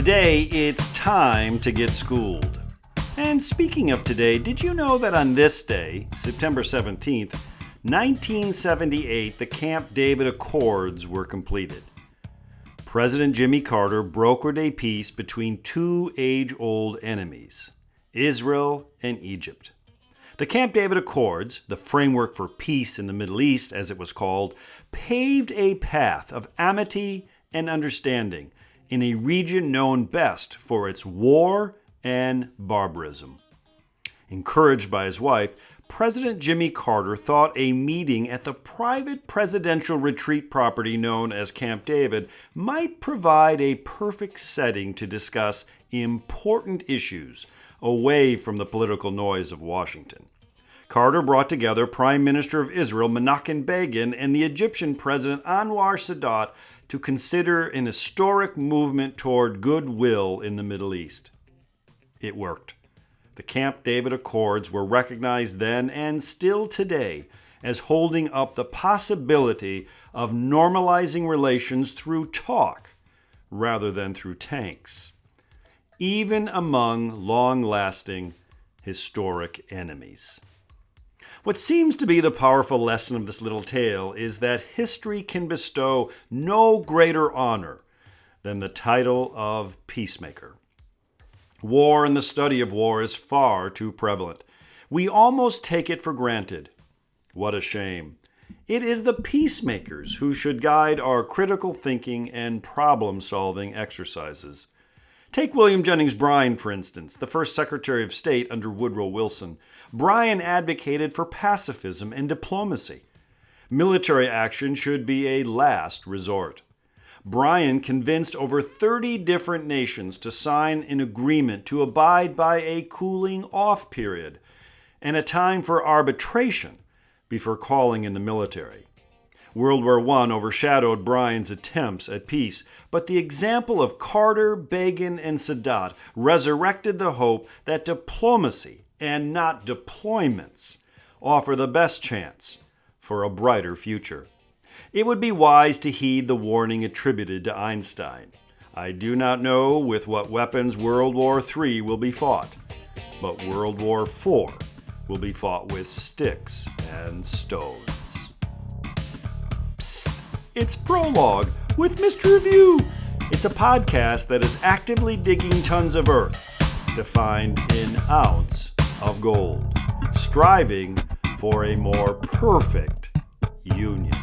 Today, it's time to get schooled. And speaking of today, did you know that on this day, September 17th, 1978, the Camp David Accords were completed? President Jimmy Carter brokered a peace between two age-old enemies, Israel and Egypt. The Camp David Accords, the framework for peace in the Middle East as it was called, paved a path of amity and understanding in a region known best for its war and barbarism. Encouraged by his wife, President Jimmy Carter thought a meeting at the private presidential retreat property known as Camp David might provide a perfect setting to discuss important issues away from the political noise of Washington. Carter brought together Prime Minister of Israel Menachem Begin and the Egyptian President Anwar Sadat to consider an historic movement toward goodwill in the Middle East. It worked. The Camp David Accords were recognized then and still today as holding up the possibility of normalizing relations through talk rather than through tanks, even among long-lasting historic enemies. What seems to be the powerful lesson of this little tale is that history can bestow no greater honor than the title of peacemaker. War and the study of war is far too prevalent. We almost take it for granted. What a shame. It is the peacemakers who should guide our critical thinking and problem-solving exercises. Take William Jennings Bryan, for instance, the first Secretary of State under Woodrow Wilson. Bryan advocated for pacifism and diplomacy. Military action should be a last resort. Bryan convinced over 30 different nations to sign an agreement to abide by a cooling-off period and a time for arbitration before calling in the military. World War I overshadowed Bryan's attempts at peace, but the example of Carter, Begin, and Sadat resurrected the hope that diplomacy, and not deployments, offer the best chance for a brighter future. It would be wise to heed the warning attributed to Einstein. I do not know with what weapons World War III will be fought, but World War IV will be fought with sticks and stones. Psst, it's Prologue with MR.REVIEW. It's a podcast that is actively digging tons of earth to find an ounce of gold, striving for a more perfect union.